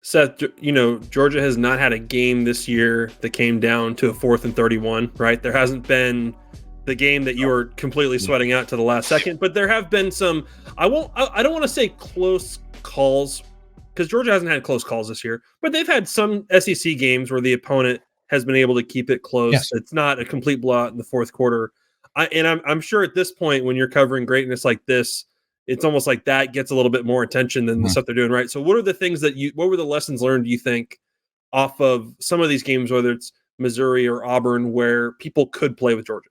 Seth, Georgia has not had a game this year that came down to a 4th and 31, right? There hasn't been the game that you were completely sweating out to the last second, but there have been some, I don't want to say close calls, because Georgia hasn't had close calls this year, but they've had some SEC games where the opponent has been able to keep it close. Yes. It's not a complete blowout in the fourth quarter. I'm sure at this point, when you're covering greatness like this, it's almost like that gets a little bit more attention than the stuff they're doing, right? So what are the things what were the lessons learned, do you think, off of some of these games, whether it's Missouri or Auburn, where people could play with Georgia?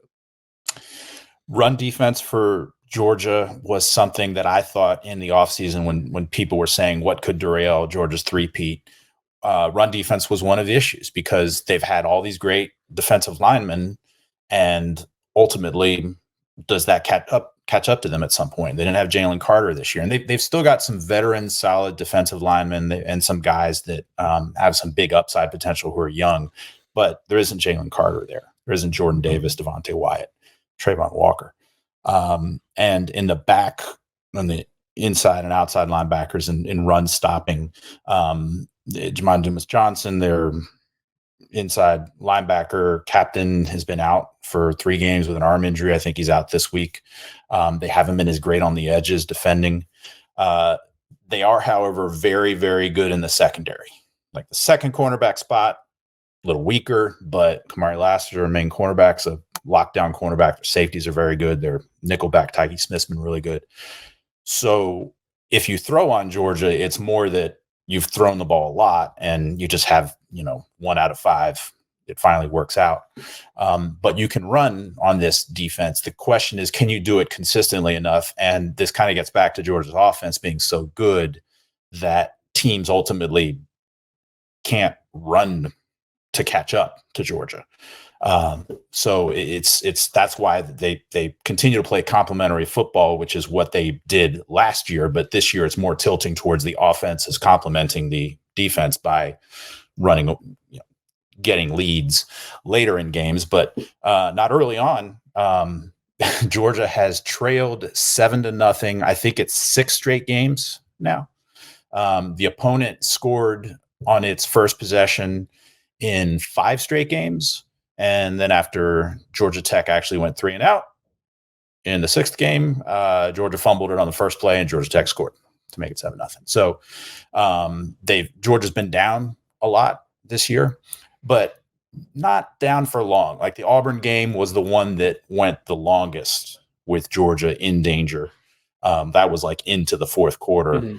Run defense for Georgia was something that I thought in the offseason when people were saying what could derail Georgia's three-peat. Run defense was one of the issues because they've had all these great defensive linemen, and ultimately, does that catch up to them at some point? They didn't have Jalen Carter this year, and they've still got some veteran, solid defensive linemen and some guys that have some big upside potential who are young, but there isn't Jalen Carter there. There isn't Jordan Davis, Devontae Wyatt, Trayvon Walker. And in the back, on the inside and outside linebackers in run stopping, Jamon Dumas-Johnson, their inside linebacker captain, has been out for 3 games with an arm injury. I think he's out this week. They haven't been as great on the edges defending. They are, however, very, very good in the secondary. Like the second cornerback spot, a little weaker, but Kamari Lassiter, main cornerback's a lockdown cornerback. Their safeties are very good. Their nickelback, Tyke Smith's been really good. So if you throw on Georgia, it's more that you've thrown the ball a lot and you just have, 1 out of 5. It finally works out. But you can run on this defense. The question is, can you do it consistently enough? And this kind of gets back to Georgia's offense being so good that teams ultimately can't run to catch up to Georgia. So that's why they continue to play complementary football, which is what they did last year. But this year it's more tilting towards the offense is complementing the defense by running, getting leads later in games, but not early on. Georgia has trailed 7-0. I think it's 6 straight games now. The opponent scored on its first possession in 5 straight games. And then after Georgia Tech actually went 3 and out in the 6th game, Georgia fumbled it on the first play and Georgia Tech scored to make it 7-0. So Georgia's been down a lot this year, but not down for long. Like the Auburn game was the one that went the longest with Georgia in danger. That was like into the 4th quarter. Mm-hmm.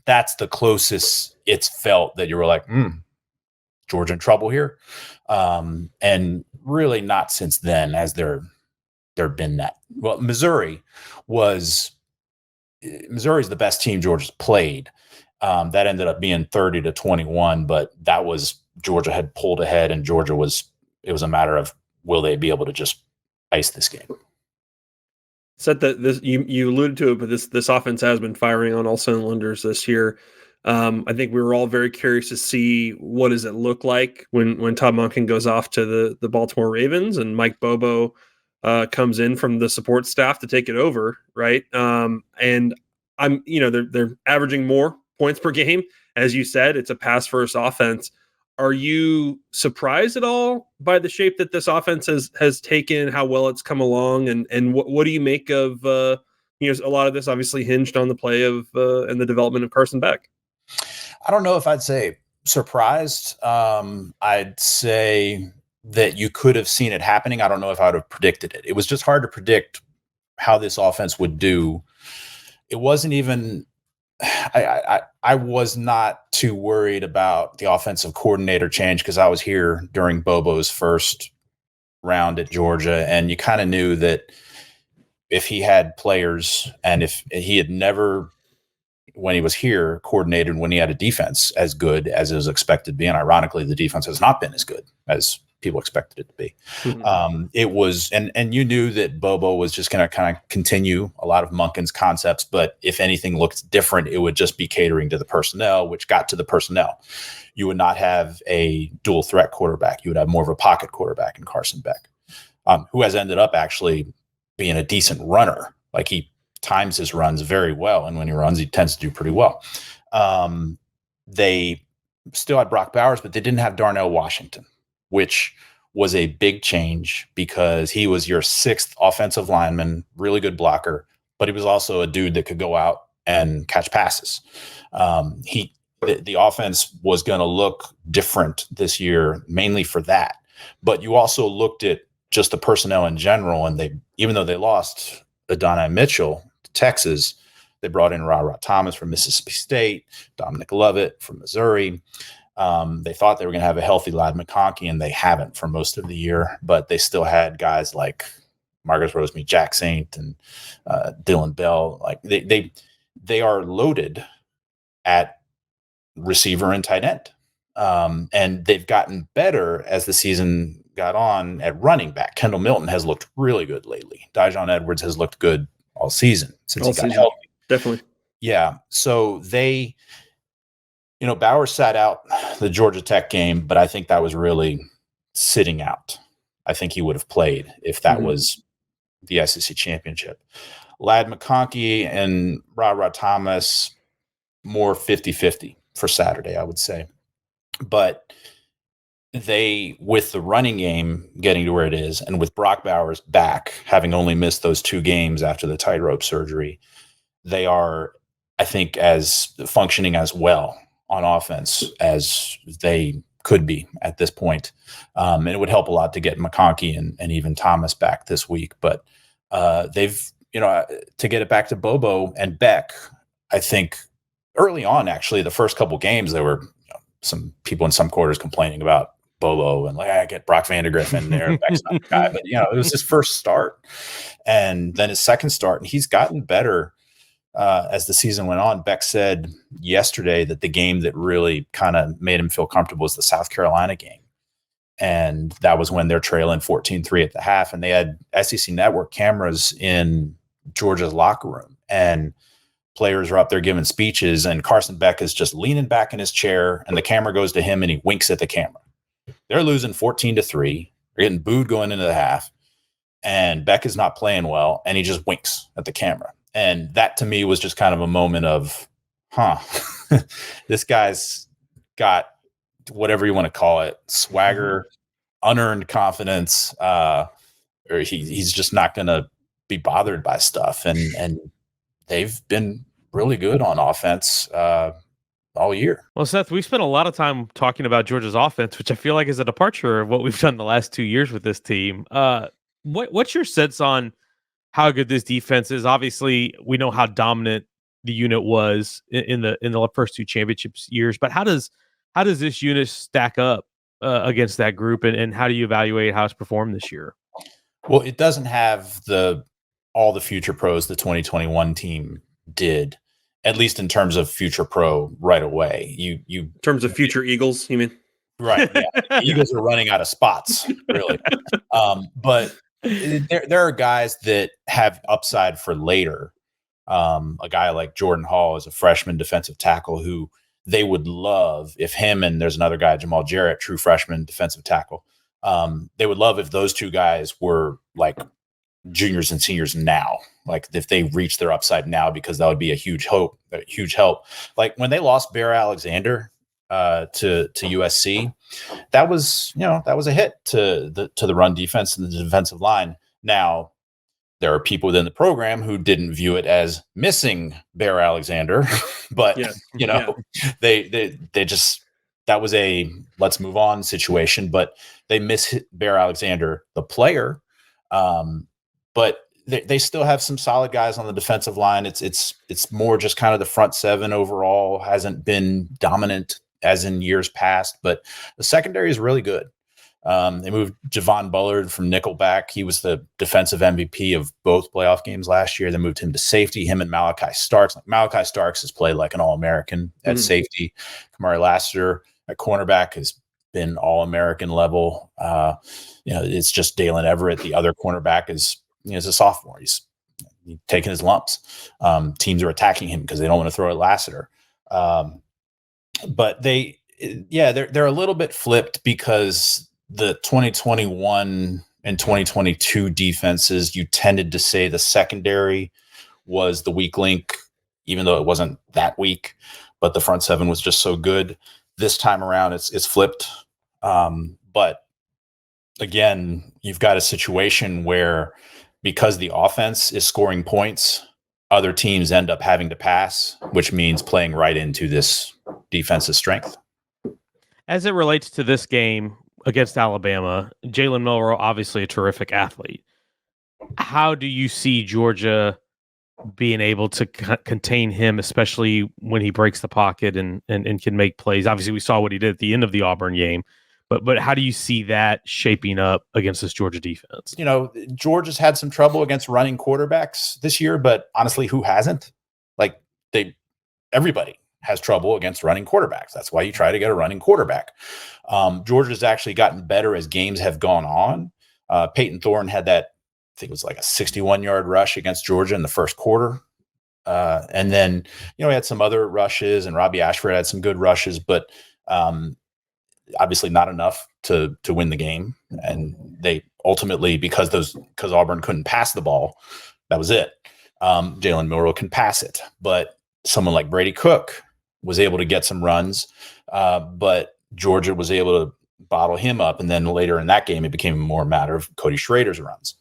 That's the closest it's felt that you were like, Georgia in trouble here. And really not since then has there been that. Well, Missouri's the best team Georgia's played. That ended up being 30-21, but that was Georgia had pulled ahead and it was a matter of, will they be able to just ice this game? Said that this, you alluded to it, but this offense has been firing on all cylinders this year. I think we were all very curious to see what does it look like when Todd Monken goes off to the Baltimore Ravens and Mike Bobo comes in from the support staff to take it over, right? And they're averaging more points per game, as you said. It's a pass first offense. Are you surprised at all by the shape that this offense has taken, how well it's come along, and what do you make of a lot of this obviously hinged on the play of and the development of Carson Beck? I don't know if I'd say surprised. I'd say that you could have seen it happening. I don't know if I would have predicted it. It was just hard to predict how this offense would do. It wasn't even I was not too worried about the offensive coordinator change because I was here during Bobo's first round at Georgia, and you kind of knew that if he had players and if he had never, when he was here, coordinated when he had a defense as good as it was expected to be, and ironically, the defense has not been as good as people expected it to be. Mm-hmm. It was, and you knew that Bobo was just going to kind of continue a lot of Monken's concepts, but if anything looked different, it would just be catering to the personnel, which got to the personnel. You would not have a dual threat quarterback. You would have more of a pocket quarterback in Carson Beck, who has ended up actually being a decent runner. Like he times his runs very well, and when he runs, he tends to do pretty well. They still had Brock Bowers, but they didn't have Darnell Washington, which was a big change because he was your sixth offensive lineman, really good blocker, but he was also a dude that could go out and catch passes. The offense was going to look different this year, mainly for that. But you also looked at just the personnel in general, and even though they lost Adonai Mitchell to Texas, they brought in Ra Thomas from Mississippi State, Dominic Lovett from Missouri. They thought they were going to have a healthy Ladd McConkey, and they haven't for most of the year. But they still had guys like Marcus Rosemead, Jack Saint, and Dylan Bell. Like they are loaded at receiver and tight end, and they've gotten better as the season got on at running back. Kendall Milton has looked really good lately. Dijon Edwards has looked good all season since he got healthy. Definitely. Yeah. So Bowers sat out the Georgia Tech game, but I think that was really sitting out. I think he would have played if that was the SEC championship. Ladd McConkey and Ra Thomas, more 50-50 for Saturday, I would say. But with the running game getting to where it is, and with Brock Bowers back, having only missed those 2 games after the tightrope surgery, they are, I think, as functioning as well on offense as they could be at this point. And it would help a lot to get McConkey and even Thomas back this week. But they've, to get it back to Bobo and Beck, I think early on, actually, the first couple games, there were some people in some quarters complaining about Bobo and I get Brock Vandegrift in there. Beck's not the guy, but it was his first start and then his second start, and he's gotten better as the season went on. Beck said yesterday that the game that really kind of made him feel comfortable was the South Carolina game. And that was when they're trailing 14-3 at the half, and they had SEC Network cameras in Georgia's locker room, and players are up there giving speeches, and Carson Beck is just leaning back in his chair, and the camera goes to him, and he winks at the camera. They're losing 14-3. They're getting booed going into the half, and Beck is not playing well, and he just winks at the camera. And that to me was just kind of a moment of, this guy's got whatever you want to call it, swagger, unearned confidence, or he's just not going to be bothered by stuff. And they've been really good on offense all year. Well, Seth, we spent a lot of time talking about Georgia's offense, which I feel like is a departure of what we've done the last 2 years with this team. What's your sense on how good this defense is? Obviously, we know how dominant the unit was in the first 2 championships years, but how does this unit stack up against that group, and how do you evaluate how it's performed this year? Well, it doesn't have all the future pros the 2021 team did, at least in terms of future pro right away. In terms of future Eagles, you mean? Right. Yeah. Eagles are running out of spots, really. But there are guys that have upside for later. A guy like Jordan Hall is a freshman defensive tackle who they would love if him and there's another guy, Jamal Jarrett, true freshman defensive tackle. They would love if those 2 guys were like juniors and seniors now, like if they reach their upside now, because that would be a huge help. Like when they lost Bear Alexander to USC, that was a hit to the run defense and the defensive line. Now there are people within the program who didn't view it as missing Bear Alexander, but they just, that was a let's move on situation. But they miss Bear Alexander, the player. But they still have some solid guys on the defensive line. It's more just kind of the front 7 overall hasn't been dominant as in years past, but the secondary is really good. They moved Javon Bullard from nickelback. He was the defensive MVP of both playoff games last year. They moved him to safety, him and Malachi Starks. Like Malachi Starks has played like an All-American at safety. Kamari Lassiter at cornerback has been All-American level. It's just Dalen Everett. The other cornerback is a sophomore. He's taking his lumps. Teams are attacking him because they don't want to throw at Lassiter. But they're a little bit flipped because the 2021 and 2022 defenses, you tended to say the secondary was the weak link, even though it wasn't that weak, but the front 7 was just so good. This time around, it's flipped. But again, you've got a situation where because the offense is scoring points, other teams end up having to pass, which means playing right into this defensive strength. As it relates to this game against Alabama, Jalen Milroe, obviously a terrific athlete. How do you see Georgia being able to contain him, especially when he breaks the pocket and can make plays? Obviously, we saw what he did at the end of the Auburn game, but how do you see that shaping up against this Georgia defense? Georgia's had some trouble against running quarterbacks this year, but honestly, who hasn't? Like everybody has trouble against running quarterbacks. That's why you try to get a running quarterback. Georgia's actually gotten better as games have gone on. Peyton Thorne had that, I think it was like a 61-yard rush against Georgia in the first quarter. And then, he had some other rushes, and Robbie Ashford had some good rushes, but obviously not enough to win the game. And they ultimately, because Auburn couldn't pass the ball, that was it. Jalen Milroe can pass it, but someone like Brady Cook was able to get some runs, but Georgia was able to bottle him up. And then later in that game, it became more a matter of Cody Schrader's runs.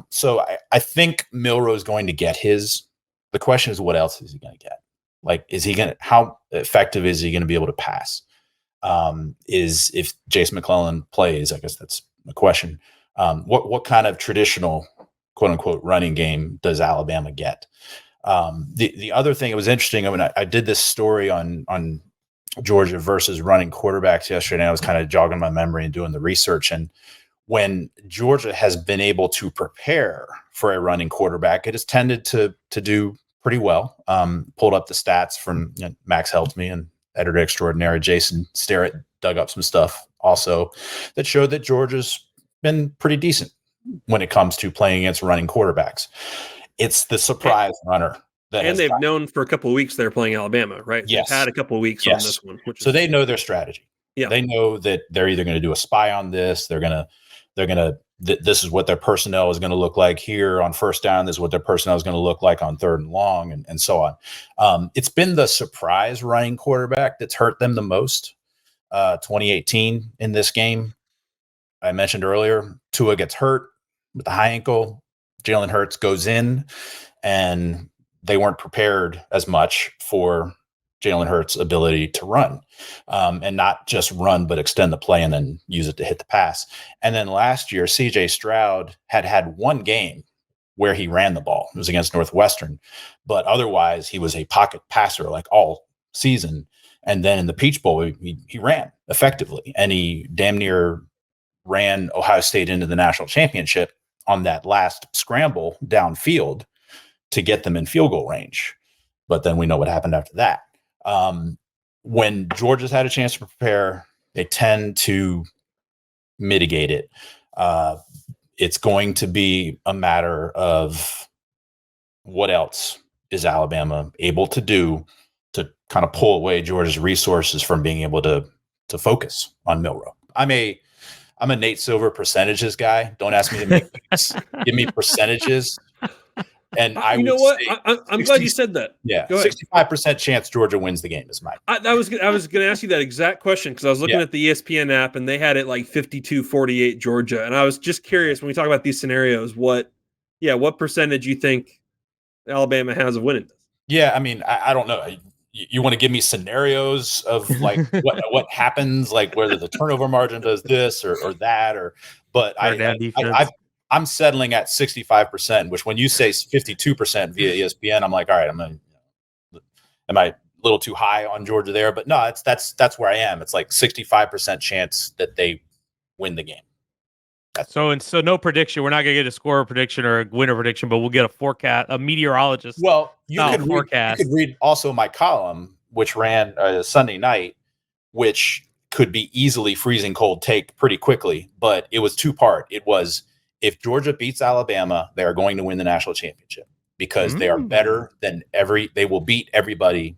So I think Milroe is going to get his. The question is, what else is he going to get? Like, how effective is he going to be able to pass? If Jace McClellan plays, I guess that's the question. What kind of traditional quote unquote running game does Alabama get? The other thing, it was interesting. I mean, I did this story on Georgia versus running quarterbacks yesterday, and I was kind of jogging my memory and doing the research. And when Georgia has been able to prepare for a running quarterback, it has tended to do pretty well. Pulled up the stats from Max helped me, and editor extraordinary Jason Starrett dug up some stuff also that showed that Georgia's been pretty decent when it comes to playing against running quarterbacks. It's the surprise runner. And they've known for a couple of weeks they're playing Alabama, right? Yes. They've had a couple of weeks on this one. So they know their strategy. Yeah. They know that they're either going to do a spy on this. This is what their personnel is going to look like here on first down. This is what their personnel is going to look like on third and long, and so on. It's been the surprise running quarterback that's hurt them the most. 2018 in this game, I mentioned earlier, Tua gets hurt with the high ankle. Jalen Hurts goes in, and they weren't prepared as much for Jalen Hurts' ability to run, and not just run, but extend the play and then use it to hit the pass. And then last year, C.J. Stroud had one game where he ran the ball. It was against Northwestern, but otherwise he was a pocket passer like all season. And then in the Peach Bowl, he ran effectively, and he damn near ran Ohio State into the national championship on that last scramble downfield to get them in field goal range. But then we know what happened after that. When Georgia's had a chance to prepare, they tend to mitigate it. It's going to be a matter of what else is Alabama able to do to kind of pull away Georgia's resources from being able to focus on Milroe. I'm a Nate Silver percentages guy. Don't ask me to make give me percentages. And I'm glad you said that. Yeah, 65% chance Georgia wins the game is mine. I was going to ask you that exact question because I was looking at the ESPN app and they had it like 52-48 Georgia, and I was just curious when we talk about these scenarios, what percentage you think Alabama has of winning this? Yeah, I mean, I don't know. You want to give me scenarios of like what happens, like whether the turnover margin does this or that, but I'm settling at 65%, which when you say 52% via ESPN, I'm like, all right, am I a little too high on Georgia there? But no, that's where I am. It's like 65% chance that they win the game. So no prediction. We're not going to get a score prediction or a winner prediction, but we'll get a forecast, a meteorologist. Well, you could read also my column, which ran Sunday night, which could be easily freezing cold take pretty quickly, but it was two-part. It was, if Georgia beats Alabama, they are going to win the national championship because they are better than they will beat everybody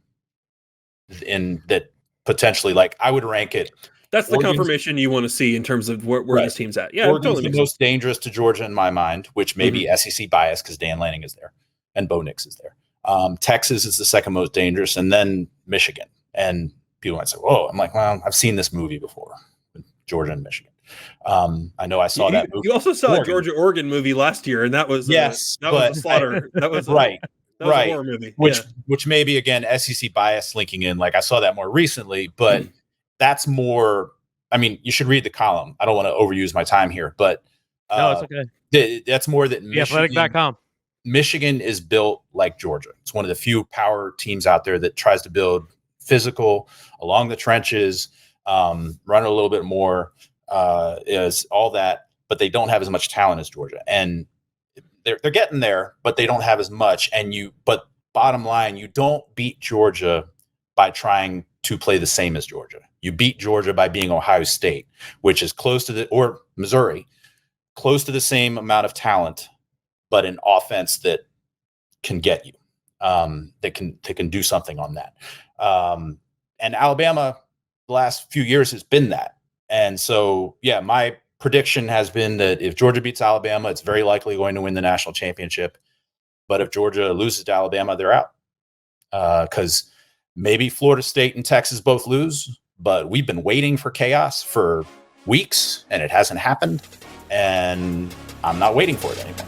in that potentially, like I would rank it. That's the confirmation you want to see in terms of where this team's at. Yeah, Oregon's the most dangerous to Georgia in my mind, which may be SEC bias because Dan Lanning is there and Bo Nix is there. Texas is the second most dangerous, and then Michigan. And people might say, "Whoa!" I'm like, "Well, I've seen this movie before, with Georgia and Michigan." I know I saw that movie. You also saw a Oregon. Georgia-Oregon movie last year, and that was Yes, that was but a slaughter. That was right. That was a horror movie. Which maybe again SEC bias linking in. Like I saw that more recently, but that's more. I mean, you should read the column. I don't want to overuse my time here, but No, it's okay. That's more that Athletic.com. Michigan is built like Georgia. It's one of the few power teams out there that tries to build physical along the trenches, run a little bit more, is all that, but they don't have as much talent as Georgia. And they're getting there, but they don't have as much. But bottom line, you don't beat Georgia by trying to play the same as Georgia. You beat Georgia by being Ohio State, which is or Missouri, close to the same amount of talent, but an offense that can get you, that can do something on that. And Alabama, the last few years has been that. And so, yeah, my prediction has been that if Georgia beats Alabama, it's very likely going to win the national championship. But if Georgia loses to Alabama, they're out. Because maybe Florida State and Texas both lose, but we've been waiting for chaos for weeks and it hasn't happened. And I'm not waiting for it anymore.